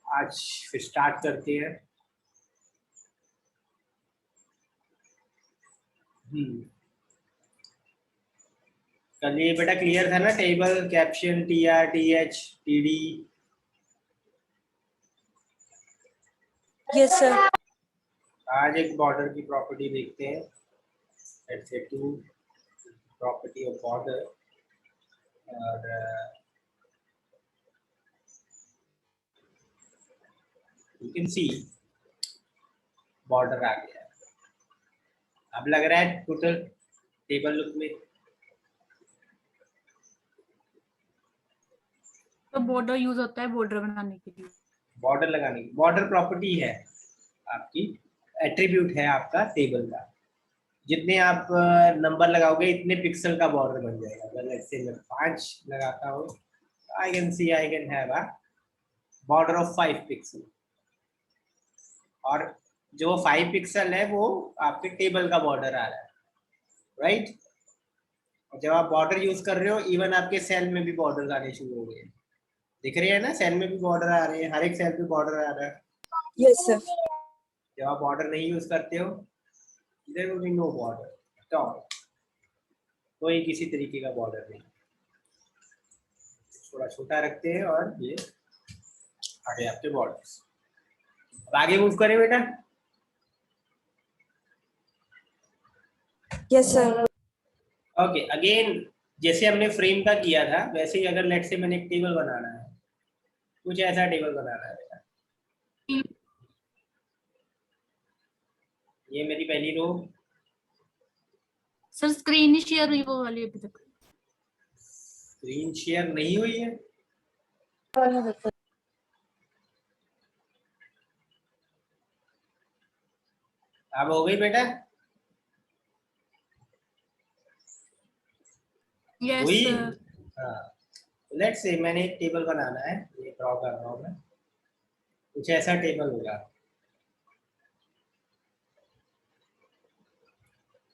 आज फिर स्टार्ट करते हैं। कल ये बेटा क्लियर था ना, table caption T R T H T D. Yes sir. आज एक बॉर्डर की प्रॉपर्टी देखते हैं। Let's say to property of border, और यू कैन सी बॉर्डर आ गया। अब लग रहा है टोटल टेबल लुक में। तो बॉर्डर यूज होता है बॉर्डर बनाने के लिए, बॉर्डर लगाने की बॉर्डर प्रॉपर्टी है आपकी, एट्रीब्यूट है आपका टेबल का। जितने आप नंबर लगाओगे इतने पिक्सल का बॉर्डर बन जाएगा। अगर लेट्स से मैं 5 लगाता हूँ, I can have a border of 5 pixel, और जो 5 पिक्सल है वो आपके टेबल का बॉर्डर आ रहा है, राइट। और जब आप बॉर्डर यूज कर रहे हो, इवन आपके सेल में भी बॉर्डर आने शुरू हो गए, दिख रहे हैं ना, सेल में भी बॉर्डर आ रहे हैं, हर एक सेल पे बॉर्डर आ रहा है। Yes sir. जब आप बॉर्डर नहीं यूज करते हो, there will be no border, तो कोई किसी तरीके का बॉर्डर नहीं। थोड़ा छोटा रखते हैं और ये आगे आपके बॉर्डर्स। अब आगे मूव करें बेटा। Yes sir. ओके, अगेन जैसे हमने फ्रेम का किया था वैसे ही, अगर लेट से मैंने एक टेबल बनाना है, कुछ ऐसा टेबल बनाना है बेटा। ये मेरी पहली रो। सर स्क्रीन ही शेयर हुई वो वाली अभी तक? स्क्रीन शेयर नहीं हुई है। अब हो गई बेटा? यस हुई। सर। हाँ, लेट्स से मैंने एक टेबल बनाना है, ये ड्रॉ कर रहा हूँ मैं। कुछ ऐसा टेबल होगा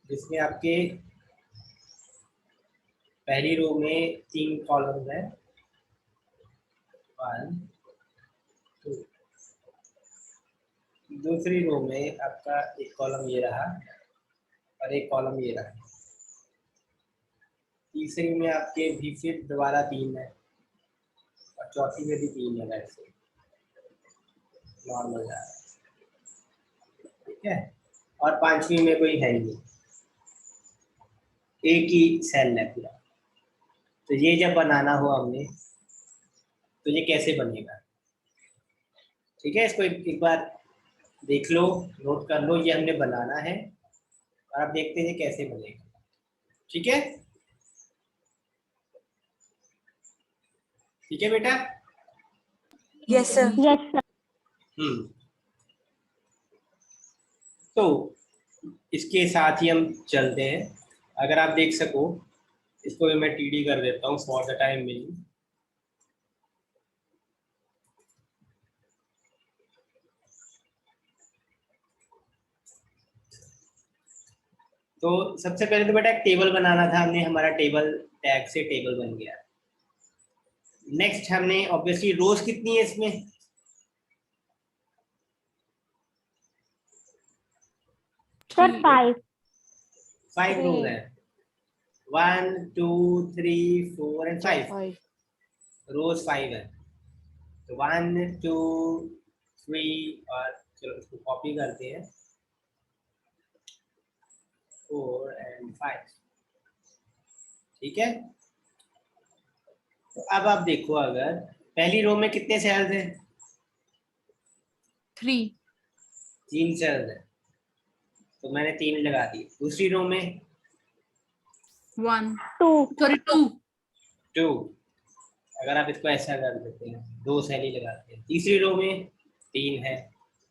जिसमें आपके पहली रो में 3 कॉलम है, 1 2। दूसरी रो में आपका एक कॉलम ये रहा और एक कॉलम ये रहा। तीसरी में आपके भी फिर दोबारा 3 है, और चौथी में भी 3 है, वैसे नॉर्मल जा रहा है, ठीक है। और 5वीं में कोई है नहीं, एक ही सेल है पूरा। तो ये जब बनाना हो हमने, तो ये कैसे बनेगा? ठीक है, इसको एक बार देख लो, नोट कर लो, ये हमने बनाना है और आप देखते हैं ये कैसे बनेगा। ठीक है, ठीक है बेटा। Yes sir. Yes sir. तो इसके साथ ही हम चलते हैं। अगर आप देख सको, इसको भी मैं टीडी कर देता हूँ फॉर द टाइम बिंग। तो सबसे पहले तो बेटा एक टेबल बनाना था हमने, हमारा टेबल टैग से टेबल बन गया। नेक्स्ट हमने ऑब्वियसली रोज कितनी है इसमें? सर 5 5 रोज है। 1 2 3 4 एंड 5 रोज 5 है। तो 1 2 3 और चलो इसको कॉपी करते हैं, 4 एंड 5। ठीक है, तो अब आप देखो, अगर पहली रो में कितने सेल्स हैं? 3 सेल्स हैं, तो मैंने 3 लगा दिए। दूसरी रो में 1 2 सॉरी 2 अगर आप इसको ऐसा कर देते हैं, 2 सेल ही लगाते हैं। तीसरी रो में 3 है,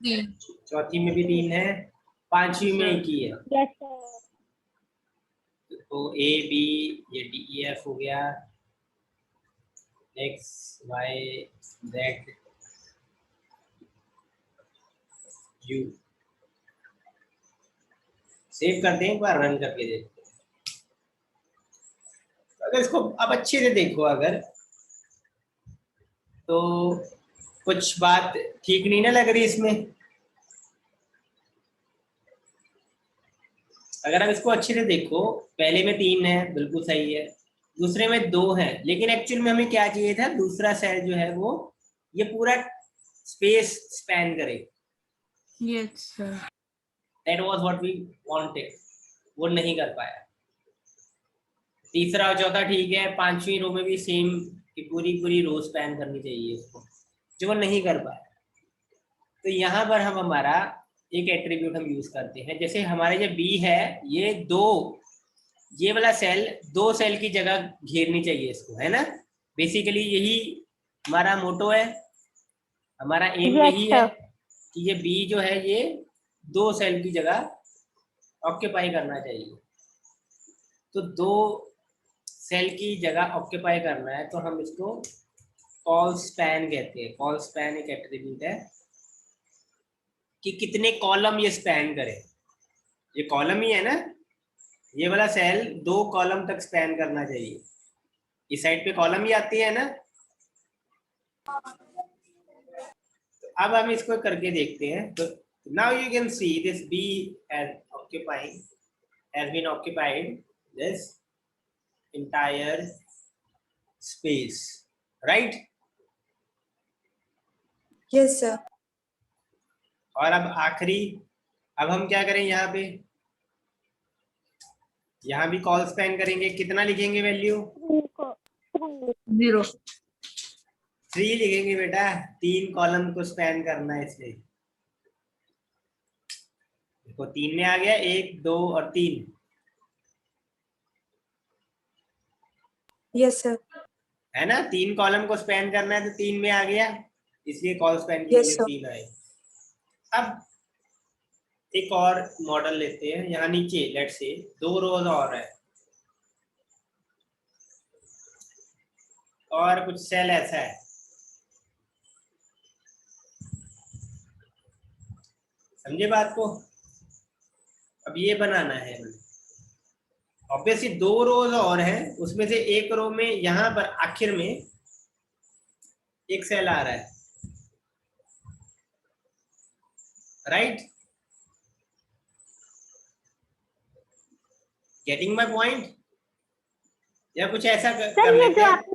3 चौथी में भी 3 है, 5वीं में 1 ही है। Yes sir. तो ए बी, ये डी ई एफ हो गया, X Y Z U. Save करते हैं, एक बार रन करके देखते हैं। तो अगर इसको अब अच्छे से देखो, अगर तो कुछ बात ठीक नहीं ना लग रही इसमें? अगर आप इसको अच्छे से देखो, पहले में 3 है, बिल्कुल सही है, दूसरे में 2 है, लेकिन एक्चुअल में हमें क्या चाहिए था, दूसरा सेल जो है वो ये पूरा स्पेस स्पैन करे। Yes, sir. That was what we wanted, वो नहीं कर पाया। तीसरा और चौथा ठीक है, 5वीं रो में भी सेम कि पूरी पूरी रो स्पैन करनी चाहिए इसको, जो वो नहीं कर पाया। तो यहाँ पर हम हमारा एक एट्रीब्यूट हम यूज करते हैं, जैसे हमारे जो बी है ये वाला सेल 2 सेल की जगह घेरनी चाहिए इसको, है ना? बेसिकली यही हमारा मोटो है, हमारा एम Yes, यही है sir. कि ये बी जो है ये 2 सेल की जगह ऑक्यूपाई करना चाहिए। तो 2 सेल की जगह ऑक्यूपाई करना है, तो हम इसको कॉल स्पैन कहते हैं। कॉल स्पैन एक एट्रीब्यूट है कि कितने कॉलम ये स्पैन करे। ये कॉलम ही है ना, ये वाला सेल 2 कॉलम तक स्पैन करना चाहिए। इस साइड पे कॉलम ही आती है ना। तो अब हम इसको करके देखते हैं। तो now you can see this B has been occupied this entire space, right? Yes, sir. और अब आखिरी, अब हम क्या करें, यहाँ भी कॉल स्पैन करेंगे। कितना लिखेंगे वैल्यू? 0. 3 लिखेंगे बेटा, 3 कॉलम को स्पैन करना है इसलिए। देखो 3 में आ गया, 1 2 और 3, Yes, sir. है ना? 3 कॉलम को स्पैन करना है तो 3 में आ गया, इसलिए कॉल स्पैन की Yes, वैल्यू sir. 3 आए। अब एक और मॉडल लेते हैं। यहाँ नीचे लेट्स से 2 रोज और है और कुछ सेल ऐसा है, समझे बात को? अब ये बनाना है हमें। ऑब्वियसली 2 रोज और है, उसमें से एक रो में यहाँ पर आखिर में एक सेल आ रहा है, राइट? Getting my point? या कुछ ऐसा कर सर ये लेते जो हैं, आपने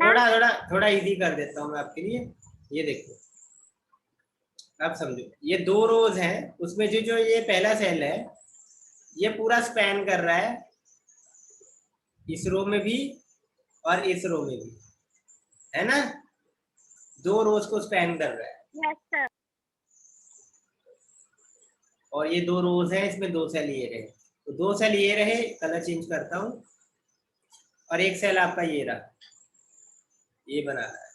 है ना, थोड़ा इजी कर देता हूँ मैं आपके लिए। ये देखो, आप समझो, ये 2 रोज हैं, उसमें जो ये पहला सेल है ये पूरा स्पैन कर रहा है, इस रो में भी और इस रो में भी, है ना? 2 रोज को स्पैन कर रहा है। यस सर, और ये 2 रोज है, इसमें 2 सेल ये रहे, तो 2 सेल ये रहे, कलर चेंज करता हूँ, और एक सेल आपका ये रहा, ये बना रहा है।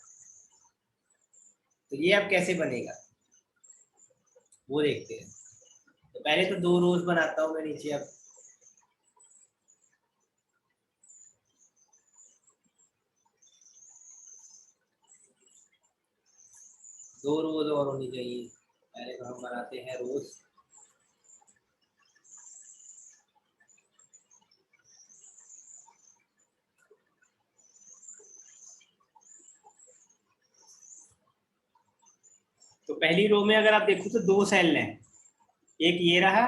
तो ये अब कैसे बनेगा वो देखते हैं। तो पहले तो 2 रोज बनाता हूँ मैं नीचे। अब दो रोज और होनी चाहिए। पहले तो हम बनाते हैं रोज। तो पहली रो में अगर आप देखो तो 2 सेल हैं, एक ये रहा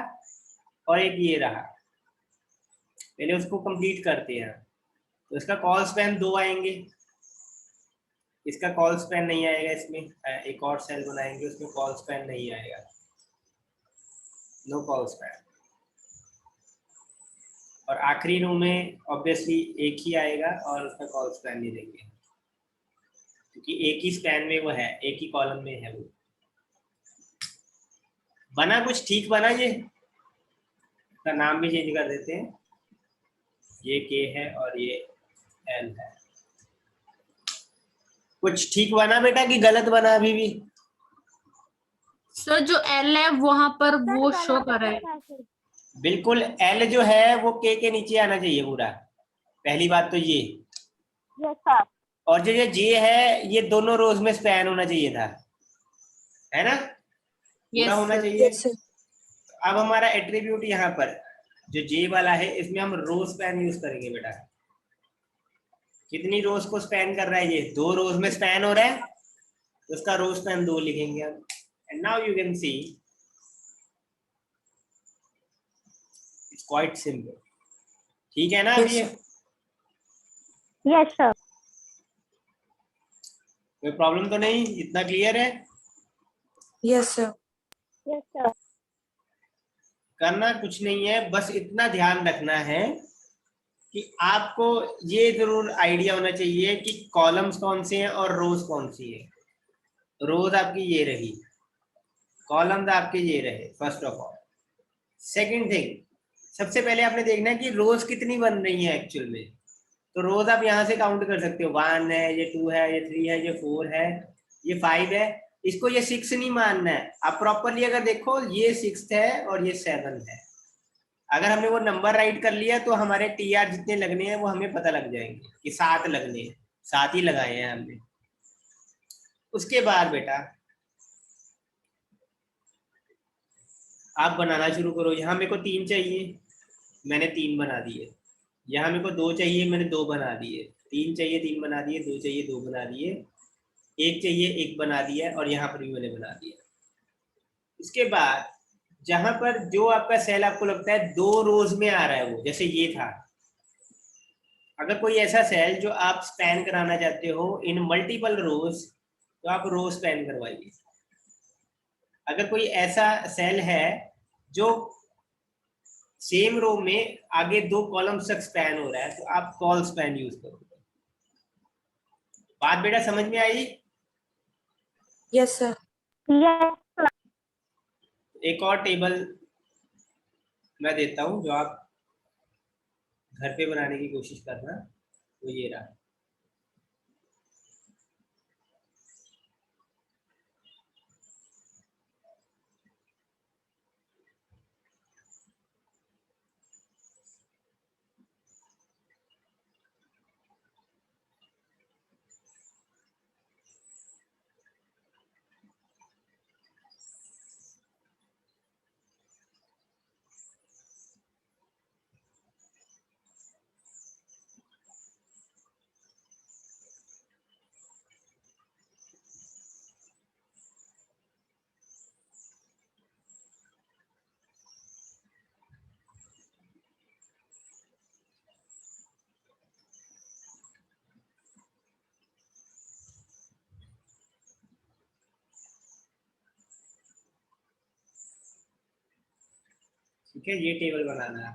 और एक ये रहा। पहले उसको कंप्लीट करते हैं। तो इसका कॉल स्पैन 2 आएंगे, इसका कॉल स्पैन नहीं आएगा। इसमें एक और सेल बनाएंगे, उसमें कॉल स्पैन नहीं आएगा, नो कॉल स्पैन। और आखिरी रो में ऑब्वियसली एक ही आएगा और उसका कॉल स्पैन नहीं देंगे, क्योंकि एक ही स्पैन में वो है, एक ही कॉलम में है वो। बना कुछ ठीक बना? ये इसका नाम भी चेंज कर देते हैं, ये के है और ये एल है। कुछ ठीक बना बेटा कि गलत बना अभी भी? सर जो एल है वहां पर वो शो कर रहा है। बिल्कुल, एल जो है वो के नीचे आना चाहिए पूरा, पहली बात तो ये। यस सर, और जो ये जे है ये दोनों रोज में स्पैन होना चाहिए था, है ना? पूरा Yes, होना sir. चाहिए। Yes, sir. अब हमारा एट्रीब्यूट यहाँ पर जो जे वाला है, इसमें हम रो स्पैन यूज करेंगे बेटा। कितनी रोज को स्पैन कर रहा है? ये 2 रोज में स्पैन हो रहा है, तो उसका रो स्पैन 2 लिखेंगे हम। And now you can see it's quite simple. ठीक है ना? Yes, अभी ये sir. Yes, sir. कोई प्रॉब्लम तो नहीं? इतना क्लियर है? Yes, sir. Yes, sir. करना कुछ नहीं है, बस इतना ध्यान रखना है कि आपको ये जरूर आइडिया होना चाहिए कि कॉलम्स कौन से हैं और रोज कौन सी है। रोज आपकी ये रही, कॉलम्स आपके ये रहे, first of all. Second thing, सबसे पहले आपने देखना है कि रोज कितनी बन रही है एक्चुअल में। तो रोज आप यहाँ से काउंट कर सकते हो, 1 है, ये 2 है, ये 3 है, ये 4 है, ये 5 है। इसको ये 6 नहीं मानना है। आप प्रॉपरली अगर देखो, ये 6 है और ये 7 है। अगर हमने वो नंबर राइट कर लिया तो हमारे टीआर जितने लगने हैं वो हमें पता लग जाएंगे कि 7 लगने हैं, 7 ही लगाए हैं हमने। उसके बाद बेटा आप बनाना शुरू करो। यहाँ मेरे को 3 चाहिए, मैंने 3 बना दिए। यहाँ मेरे को 2 चाहिए, मैंने 2 बना दिए। 3 चाहिए, 3 बना दिए। 2 चाहिए, 2 बना दिए। 1 चाहिए, 1 बना दिया। और यहाँ पर भी मैंने बना दिया। उसके बाद जहां पर जो आपका सेल आपको लगता है 2 रोज में आ रहा है, वो जैसे ये था, अगर कोई ऐसा सेल जो आप स्पैन कराना चाहते हो इन मल्टीपल रोज, तो आप रो स्पैन करवाइए। अगर कोई ऐसा सेल है जो सेम रो में आगे 2 कॉलम्स तक स्पैन हो रहा है, तो आप कॉल स्पैन यूज करोगे। बात बेटा समझ में आई? Yes, sir. Yes, sir. एक और टेबल मैं देता हूं जो आप घर पे बनाने की कोशिश करना। तो ये रहा। ठीक है, ये टेबल बनाना है,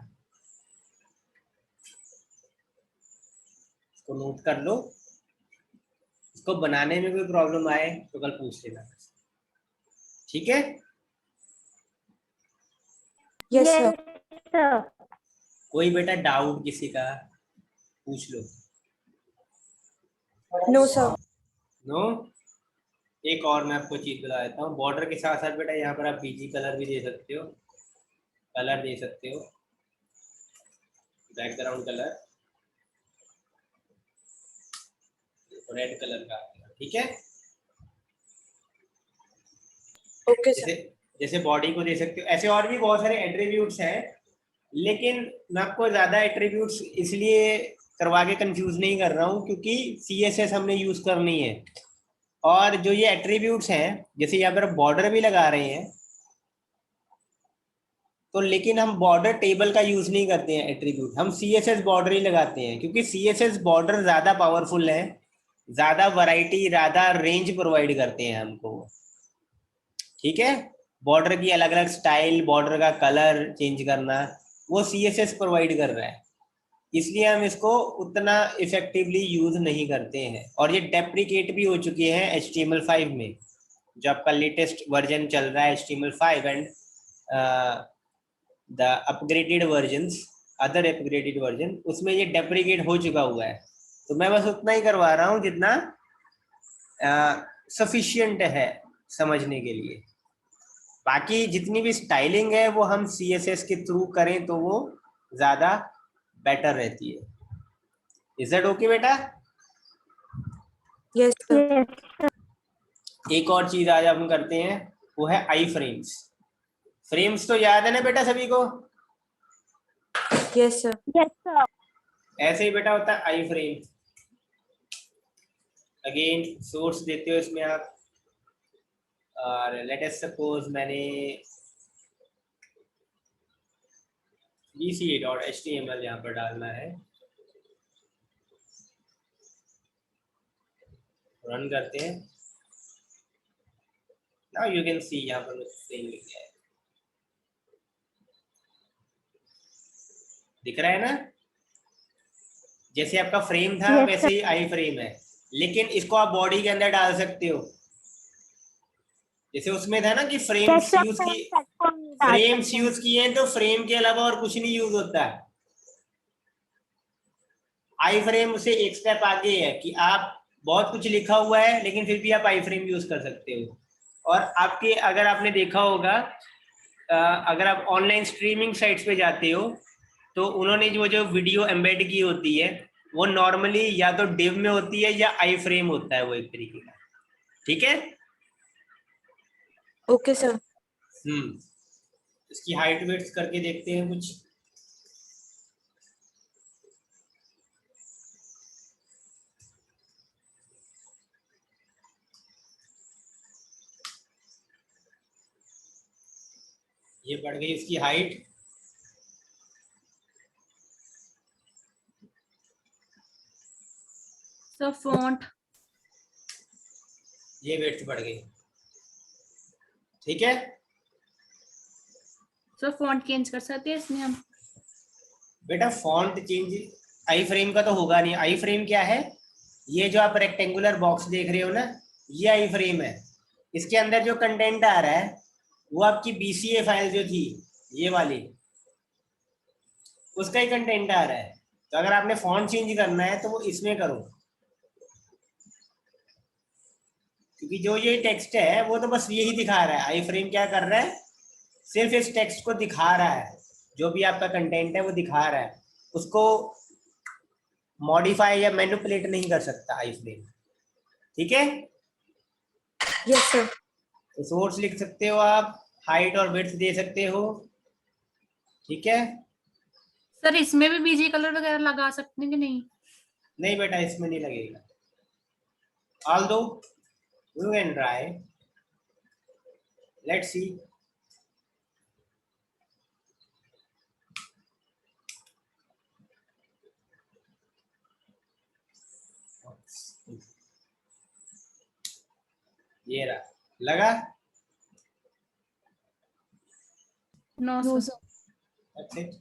इसको नोट कर लो। इसको बनाने में कोई प्रॉब्लम आए तो कल पूछ लेना, ठीक है? Yes, sir. Yes, sir. कोई बेटा डाउट किसी का पूछ लो। No, sir. नो? एक और मैं आपको चीज बता देता हूँ। बॉर्डर के साथ साथ बेटा यहाँ पर आप बीजी कलर भी दे सकते हो, कलर दे सकते हो, बैकग्राउंड कलर रेड कलर का, ठीक है? Okay, sir. जैसे जैसे बॉडी को दे सकते हो, ऐसे और भी बहुत सारे एट्रीब्यूट्स हैं, लेकिन मैं आपको ज्यादा एट्रीब्यूट्स इसलिए करवा के कंफ्यूज नहीं कर रहा हूँ क्योंकि CSS हमने यूज करनी है। और जो ये एट्रीब्यूट्स हैं, जैसे यहाँ पर बॉर्डर भी लगा रहे हैं, तो लेकिन हम बॉर्डर टेबल का यूज नहीं करते हैं एट्रीब्यूट, हम CSS बॉर्डर ही लगाते हैं क्योंकि CSS बॉर्डर ज्यादा पावरफुल है, ज्यादा वैरायटी, ज्यादा रेंज प्रोवाइड करते हैं हमको। ठीक है, बॉर्डर की अलग अलग स्टाइल, बॉर्डर का कलर चेंज करना, वो CSS प्रोवाइड कर रहा है, इसलिए हम इसको उतना इफेक्टिवली यूज नहीं करते हैं। और ये डेप्रिकेट भी हो चुके हैं HTML5 में, जो आपका लेटेस्ट वर्जन चल रहा है HTML5 and the upgraded versions, other upgraded version, उसमें ये डेप्रिकेट हो चुका हुआ है। तो मैं बस उतना ही करवा रहा हूँ जितना सफिशिएंट है समझने के लिए। बाकी जितनी भी स्टाइलिंग है वो हम CSS के थ्रू करें तो वो ज्यादा बेटर रहती है। इज दैट ओके बेटा? Yes, sir. Yes, एक और चीज आज हम करते हैं, वो है आई फ्रेम्स। फ्रेम्स तो याद है ना बेटा सभी को? Yes, sir. yes, sir. ऐसे ही बेटा होता है आई फ्रेम। अगेन सोर्स देते हो इसमें आप, और लेट अस सपोज मैंने bca.html यहाँ पर डालना है, रन करते हैं। नाउ यू कैन सी यहाँ पर मुझे फ्रेम मिल गया है, दिख रहा है ना? जैसे आपका फ्रेम था Yes, वैसे ही आई फ्रेम है, लेकिन इसको आप बॉडी के अंदर डाल सकते हो। जैसे उसमें था ना कि फ्रेम्स यूज की, फ्रेम्स यूज किए हैं तो फ्रेम के अलावा और कुछ नहीं यूज होता है। आई फ्रेम से एक स्टेप आगे है कि आप बहुत कुछ लिखा हुआ है लेकिन फिर भी आप आई फ्रेम यूज कर सकते हो। और आपके, अगर आपने देखा होगा, अगर आप ऑनलाइन स्ट्रीमिंग साइट्स पे जाते हो तो उन्होंने जो वीडियो एम्बेड की होती है वो नॉर्मली या तो डिव में होती है या आई फ्रेम होता है, वो एक तरीके का। ठीक है। Okay, sir. इसकी हाइट वेट्स करके देखते हैं कुछ। ये बढ़ गई इसकी हाइट। सर फॉन्ट, ये वेट्स बढ़ गई। ठीक है। सर फॉन्ट चेंज कर सकते हैं इसमें हम? बेटा फॉन्ट चेंज आई फ्रेम का तो होगा नहीं। आई फ्रेम क्या है? ये जो आप रेक्टेंगुलर बॉक्स देख रहे हो ना, ये आई फ्रेम है। इसके अंदर जो कंटेंट आ रहा है वो आपकी बीसीए फाइल जो थी, ये वाली, उसका ही कंटेंट आ रहा है। तो अगर आपने फॉन्ट चेंज करना है तो वो इसमें करो, क्योंकि जो ये टेक्स्ट है वो तो बस यही दिखा रहा है। आई फ्रेम क्या कर रहा है? सिर्फ इस टेक्स्ट को दिखा रहा है, जो भी आपका कंटेंट है वो दिखा रहा है, उसको मॉडिफाई या मैनिपुलेट नहीं कर सकता आई फ्रेम। ठीक है। Yes, sir. सोर्स लिख सकते हो आप, हाइट और विड्थ दे सकते हो। ठीक है। सर इसमें भी बीजी कलर वगैरह लगा सकते हैं कि नहीं? नहीं बेटा, इसमें नहीं लगेगा। Although you can try, let's see. ये रहा, लगा? नो No, सर। sir. That's it.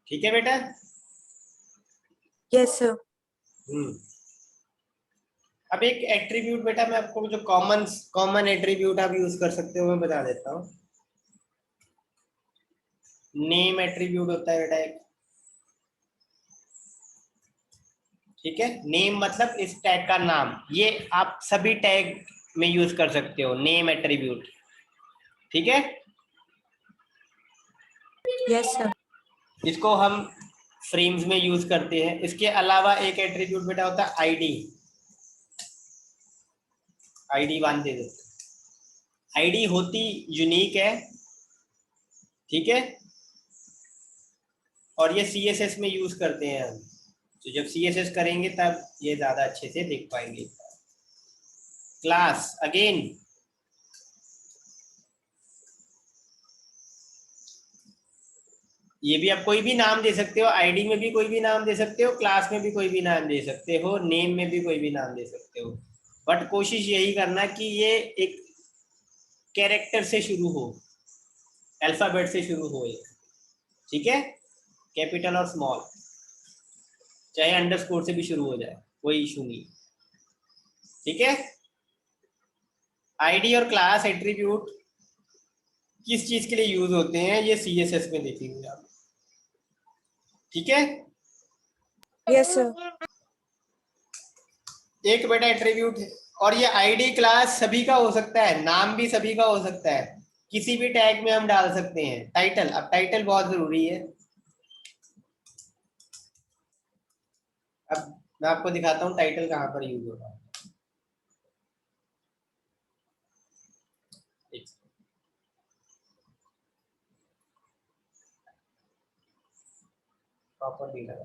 ठीक है बेटा। Yes, sir. अब एक एट्रीब्यूट बेटा, मैं आपको जो कॉमन एट्रीब्यूट आप यूज कर सकते हो मैं बता देता हूँ। नेम एट्रीब्यूट होता है बेटा एक। ठीक है। नेम मतलब इस टैग का नाम, ये आप सभी टैग में यूज कर सकते हो, नेम एट्रीब्यूट। ठीक है। Yes, sir. इसको हम फ्रेम्स में यूज करते हैं। इसके अलावा एक एट्रीब्यूट बेटा होता है आईडी। आईडी 1 दे दो। आईडी होती यूनिक है। ठीक है। और ये सीएसएस में यूज करते हैं हम, तो जब सीएसएस करेंगे तब ये ज्यादा अच्छे से देख पाएंगे। क्लास अगेन, ये भी आप कोई भी नाम दे सकते हो। आईडी में भी कोई भी नाम दे सकते हो, क्लास में भी कोई भी नाम दे सकते हो, नेम में भी कोई भी नाम दे सकते हो। बट कोशिश यही करना कि ये एक कैरेक्टर से शुरू हो, अल्फाबेट से शुरू हो एक। ठीक है। कैपिटल और स्मॉल, चाहे अंडरस्कोर से भी शुरू हो जाए, कोई इशू नहीं। ठीक है। आईडी और क्लास एट्रीब्यूट किस चीज के लिए यूज होते हैं ये सीएसएस में देखेंगे आप। ठीक है। Yes, sir. एक बेटा एट्रीब्यूट है, और ये आईडी क्लास सभी का हो सकता है, नाम भी सभी का हो सकता है, किसी भी टैग में हम डाल सकते हैं। टाइटल, अब टाइटल बहुत जरूरी है। अब मैं आपको दिखाता हूँ टाइटल कहाँ पर यूज होगा। प्रॉपर्ली लगा,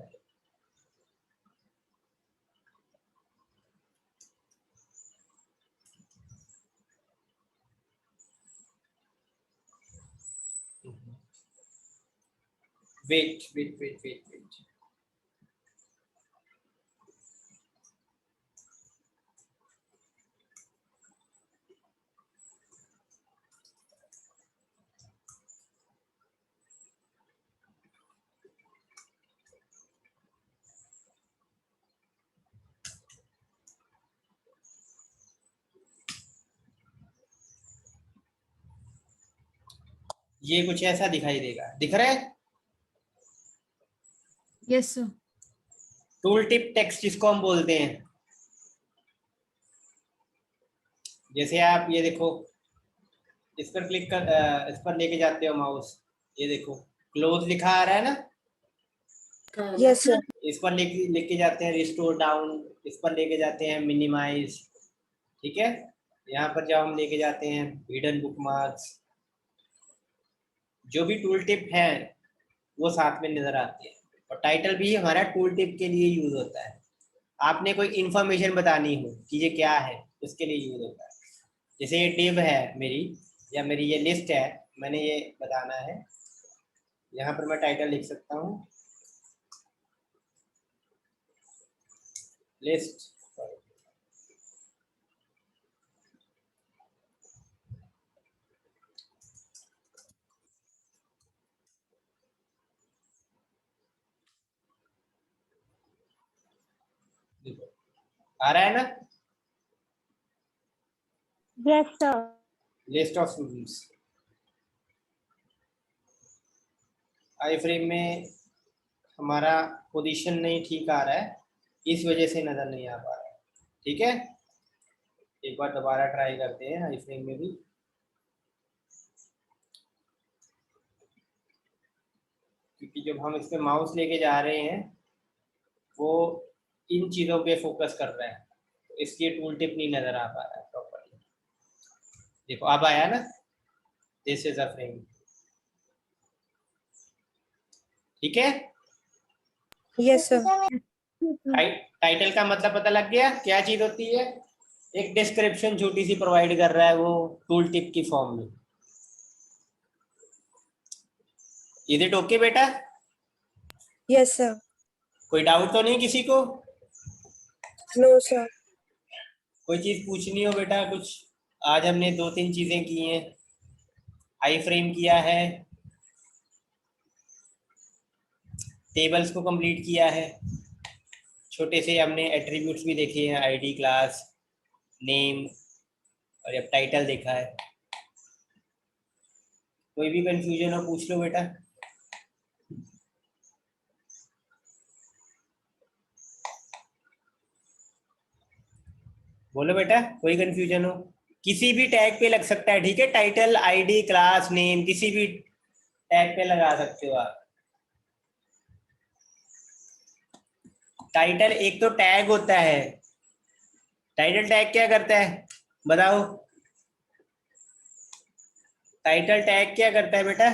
वेट। ये कुछ ऐसा दिखाई देगा, दिख रहा है? Yes sir. Tool tip text जिसको हम बोलते हैं, जैसे आप ये देखो, इस पर क्लिक कर, इस पर लेके जाते हो माउस, ये देखो क्लोज लिखा आ रहा है ना, Yes, sir. इस पर लेके जाते हैं रिस्टोर डाउन, इस पर लेके जाते हैं मिनिमाइज, ठीक है। यहाँ पर जब हम लेके जाते हैं हिडन बुकमार्क्स, जो भी टूल टिप है वो साथ में नजर आती है। और टाइटल भी हमारा टूल टिप के लिए यूज होता है। आपने कोई इंफॉर्मेशन बतानी हो कि ये क्या है, उसके लिए यूज होता है। जैसे ये डिव है मेरी, या मेरी ये लिस्ट है, मैंने ये बताना है, यहाँ पर मैं टाइटल लिख सकता हूँ लिस्ट। आ रहा है ना? Yes, sir. List of students. I frame में हमारा पोजीशन नहीं ठीक आ रहा है, इस वजह से नजर नहीं आ पा रहा है, ठीक है। एक बार दोबारा ट्राई करते हैं आई फ्रेम में भी। क्योंकि जब हम इस पे माउस लेके जा रहे हैं वो इन चीज़ों पे फोकस कर रहा है, तो इसलिए टूल टिप नहीं नजर आ पा रहा है प्रॉपर्ली। देखो अब आया ना, दिस इज अ फ्रेम, ठीक है। Yes, sir. टाइटल का मतलब पता लग गया क्या चीज होती है? एक डिस्क्रिप्शन छोटी सी प्रोवाइड कर रहा है वो टूल टिप की फॉर्म में। इज इट ओके बेटा? Yes, sir. कोई डाउट तो नहीं किसी को? No, sir. कोई चीज पूछनी हो बेटा कुछ? आज हमने 2-3 चीजें की हैं, आई फ्रेम किया है, टेबल्स को कंप्लीट किया है, छोटे से हमने एट्रीब्यूट्स भी देखे हैं, आईडी, क्लास, नेम, और अब टाइटल देखा है। कोई भी कंफ्यूजन हो पूछ लो बेटा। बोलो बेटा, कोई कंफ्यूजन हो? किसी भी टैग पे लग सकता है, ठीक है। टाइटल, आईडी, क्लास, नेम, किसी भी टैग पे लगा सकते हो आप। टाइटल एक तो टैग होता है, टाइटल टैग क्या करता है बताओ? टाइटल टैग क्या करता है बेटा?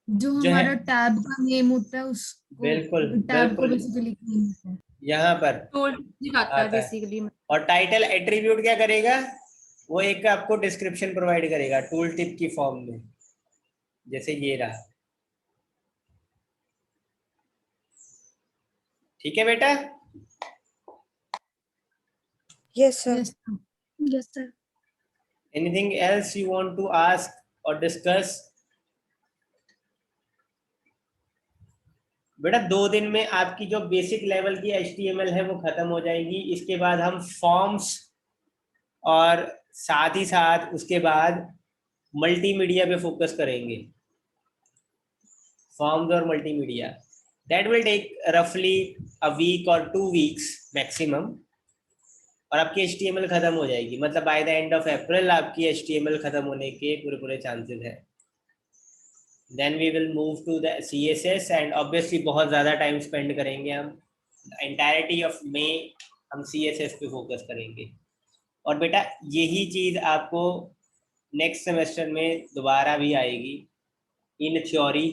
जो जो है, हमारा टैब का नेम होता है उसको, बिल्कुल टैब को बिल्कुल, बेसिकली नेम होता है, यहाँ पर टोल दिखाता है आता है। बेसिकली। और टाइटल एट्रीब्यूट क्या करेगा? वो एक आपको डिस्क्रिप्शन प्रोवाइड करेगा टूल टिप की फॉर्म में, जैसे ये रहा, ठीक है बेटा। Yes, sir. Yes yes sir. Anything else you want to ask और डिस्कस? बेटा 2 दिन में आपकी जो बेसिक लेवल की HTML है वो खत्म हो जाएगी। इसके बाद हम फॉर्म्स और साथ ही साथ उसके बाद मल्टीमीडिया पे फोकस करेंगे, फॉर्म्स और मल्टीमीडिया। दैट विल टेक रफली अ वीक और 2 वीक्स मैक्सिमम, और आपकी HTML खत्म हो जाएगी। मतलब by the end of April आपकी HTML खत्म होने के पूरे चांसेस है। Then we will move to the CSS, and obviously बहुत ज़्यादा टाइम स्पेंड करेंगे हम, एंटायरिटी ऑफ मे हम CSS पे फोकस करेंगे। और बेटा यही चीज़ आपको नेक्स्ट सेमेस्टर में दोबारा भी आएगी इन थ्योरी।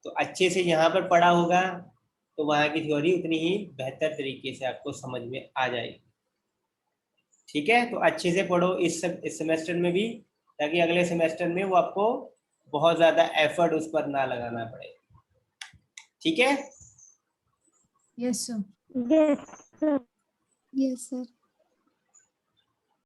तो अच्छे से यहाँ पर पढ़ा होगा तो वहाँ की थ्योरी उतनी ही बेहतर तरीके से आपको समझ में आ जाएगी, ठीक है। तो अच्छे से पढ़ो इस सेमेस्टर में भी, ताकि अगले सेमेस्टर में वो आपको बहुत ज्यादा एफर्ट उस पर ना लगाना पड़े। ठीक है। Yes sir. Yes, sir. Yes, sir.